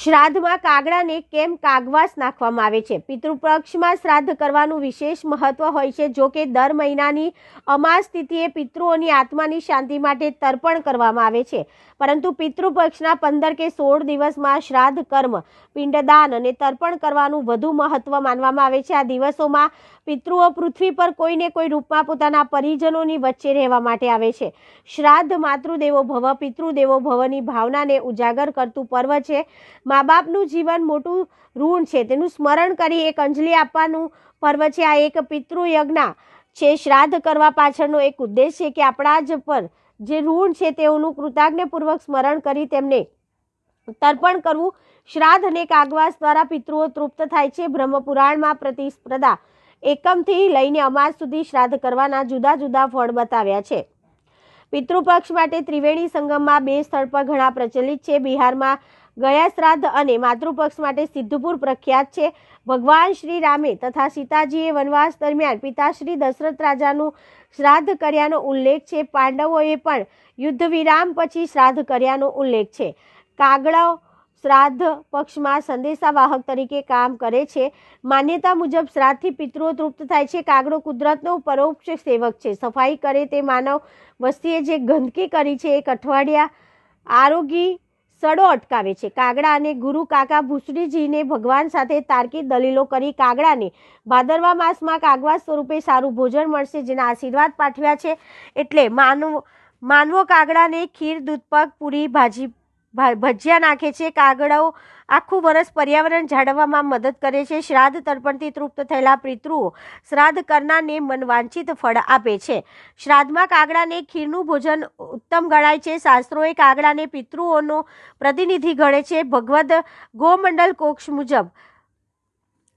શ્રાદ્ધમાં કાગડાને કેમ કાગવાસ નાખવામાં આવે છે? પિતૃપક્ષમાં શ્રાદ્ધ કરવાનું વિશેષ મહત્વ હોય છે. જો કે દર મહિનાની અમાસ તિથિએ પિતૃઓની આત્માની શાંતિ માટે તર્પણ કરવામાં આવે છે, પરંતુ પિતૃપક્ષના 15 કે 16 દિવસમાં શ્રાદ્ધ કર્મ, પિંડદાન અને તર્પણ કરવાનું વધુ મહત્વ માનવામાં આવે છે. આ દિવસોમાં પિતૃઓ પૃથ્વી પર કોઈને કોઈ રૂપમાં પોતાના પરિજનોની વચ્ચે રહેવા માટે આવે છે. શ્રાદ્ધ માતૃદેવો ભવ, પિતૃદેવો ભવની ભાવનાને ઉજાગર કરતું પર્વ છે. મા બાપનું જીવન મોટું ઋણ છે, તેનું સ્મરણ કરી એક અંજલિ આપવાનું પર્વ છે. આ એક પિતૃયજ્ઞ છે. શ્રાદ્ધ કરવા પાછળનો એક ઉદ્દેશ છે કે આપણા જ પર જે ઋણ છે તેઓનું કૃતજ્ઞપૂર્વક સ્મરણ કરી તેમને તર્પણ કરવું. શ્રાદ્ધ અને કાગવાસ દ્વારા પિતૃઓ તૃપ્ત થાય છે. બ્રહ્મપુરાણમાં પ્રતિસ્પર્ધા એકમથી લઈને અમાસ સુધી શ્રાદ્ધ કરવાના જુદા જુદા ફળ બતાવ્યા છે. પિતૃપક્ષ માટે ત્રિવેણી સંગમમાં 2 સ્થળ પર ઘણા પ્રચલિત છે. બિહારમાં ગયા શ્રાદ્ધ અને માતૃપક્ષ માટે સિદ્ધપુર પ્રખ્યાત છે. ભગવાન શ્રી રામે તથા સીતાજીએ વનવાસ દરમિયાન પિતાશ્રી દશરથ રાજાનું શ્રાદ્ધ કર્યાનો ઉલ્લેખ છે. પાંડવોએ પણ યુદ્ધ વિરામ પછી શ્રાદ્ધ કર્યાનો ઉલ્લેખ છે. કાગડો શ્રાદ્ધ પક્ષમાં સંદેશાવાહક તરીકે કામ કરે છે. માન્યતા મુજબ શ્રાદ્ધથી પિતૃઓ તૃપ્ત થાય છે. કાગડો કુદરતનો પરોક્ષ સેવક છે. સફાઈ કરે તે માનવ વસ્તીએ જે ગંદકી કરી છે એક અઠવાડિયા આરોગી સડો અટકાવે છે. કાગડા અને ગુરુ કાકા ભૂસડીજીને ભગવાન સાથે તાર્કિક દલીલો કરી કાગડાને ભાદરવા માસમાં કાગવાસ સ્વરૂપે સારું ભોજન મળશે જેના આશીર્વાદ પાઠવ્યા છે. એટલે માનવો કાગડાને ખીર, દૂધપાક, પૂરી, ભાજી, ભજીયા નાખે છે. કાગડાઓ આખું વર્ષ પર્યાવરણ જાળવવામાં મદદ કરે છે. શ્રાદ્ધ તર્પણથી તૃપ્ત થયેલા પિતૃઓ શ્રાદ્ધ કરનારને મનવાંછિત ફળ આપે છે. શ્રાદ્ધમાં કાગડાને ખીરનું ભોજન ઉત્તમ ગણાય છે. શાસ્ત્રોએ કાગડાને પિતૃઓનો પ્રતિનિધિ ગણે છે. ભગવદ ગોમંડલ કોક્ષ મુજબ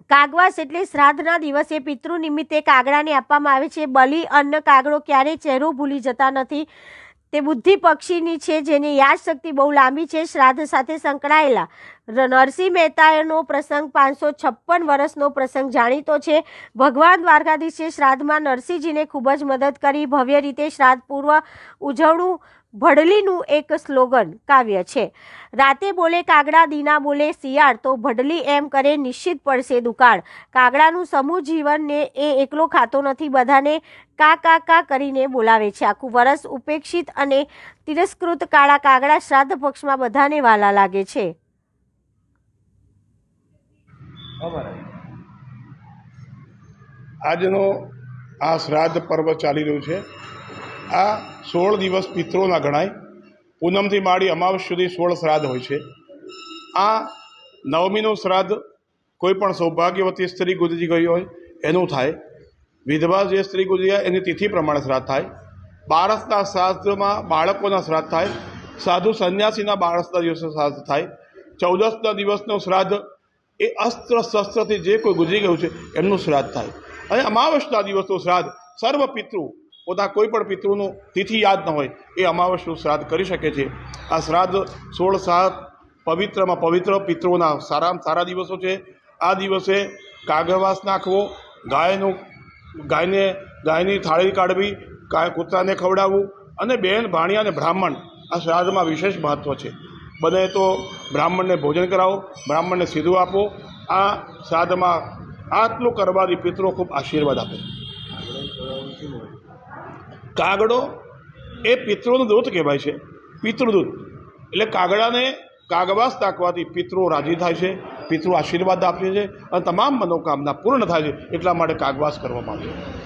કાગવાસ એટલે શ્રાદ્ધના દિવસે પિતૃ નિમિત્તે કાગડાને આપવામાં આવે છે. બલિ અન્ન કાગડો ક્યારેય ચહેરો ભૂલી જતા નથી. તે બુદ્ધિ પક્ષીની છે જેની યાદશક્તિ બહુ લાંબી છે. શ્રાદ્ધ સાથે સંકળાયેલા નરસિંહ મહેતાનો પ્રસંગ 556 વર્ષનો પ્રસંગ જાણીતો છે. ભગવાન દ્વારકાધીશે શ્રાદ્ધમાં નરસિંહજીને ખૂબ જ મદદ કરી. ભવ્ય રીતે શ્રાદ્ધ પૂર્વ ઉજવણું ભડલીનું એક સ્લોગન કાવ્ય છે. રાતે બોલે કાગડા, દીના બોલે શિયાળ, તો ભડલી એમ કરે નિશ્ચિત પડશે દુકાળ. કાગડાનું સમૂહ જીવનને એ એકલો ખાતો નથી, બધાને કા કા કા કરીને બોલાવે છે. આખું વર્ષ ઉપેક્ષિત અને તિરસ્કૃત કાળા કાગડા શ્રાદ્ધ પક્ષમાં બધાને વાલા લાગે છે. આજનો આ શ્રાદ્ધ પર્વ ચાલી રહ્યું છે. આ 16 દિવસ પિતૃઓના ગણાય. પૂનમથી માંડી અમાવસ સુધી 16 શ્રાદ્ધ હોય છે. આ નવમીનું શ્રાદ્ધ કોઈ પણ સૌભાગ્યવતી સ્ત્રી ગુજરી ગઈ હોય એનું થાય. વિધવા જે સ્ત્રી ગુજરી જાય એની તિથિ પ્રમાણે શ્રાદ્ધ થાય. બારસના શ્રાદ્ધમાં બાળકોના શ્રાદ્ધ થાય. સાધુ સંન્યાસીના બારસના દિવસે શ્રાદ્ધ થાય. 14ના દિવસનું શ્રાદ્ધ એ અસ્ત્ર શસ્ત્રથી જે કોઈ ગુજરી ગયું છે એમનું શ્રાદ્ધ થાય. અને અમાવસના દિવસનું શ્રાદ્ધ સર્વ પિતૃ પોતા કોઈ પણ પિતૃનું તિથિ યાદ ન હોય એ અમાવસનું શ્રાદ્ધ કરી શકે છે. આ શ્રાદ્ધ 16 શ્રાદ્ધ પવિત્રમાં પવિત્ર પિતૃઓના સારામાં સારા દિવસો છે. આ દિવસે કાગવાસ નાખવો, ગાયની થાળી કાઢવી, કૂતરાને ખવડાવવું અને બેન, ભાણિયા અને બ્રાહ્મણ આ શ્રાદ્ધમાં વિશેષ મહત્ત્વ છે. બને તો બ્રાહ્મણને ભોજન કરાવો, બ્રાહ્મણને સીધું આપો. આ શ્રાદ્ધમાં આટલું કરવાથી પિતૃઓ ખૂબ આશીર્વાદ આપે. કાગડો એ પિતૃનું દૂત કહેવાય છે, પિતૃદૂત. એટલે કાગડાને કાગવાસ નાખવાથી પિતૃઓ રાજી થાય છે, પિતૃ આશીર્વાદ આપે છે અને તમામ મનોકામના પૂર્ણ થાય છે. એટલા માટે કાગવાસ કરવામાં આવે છે.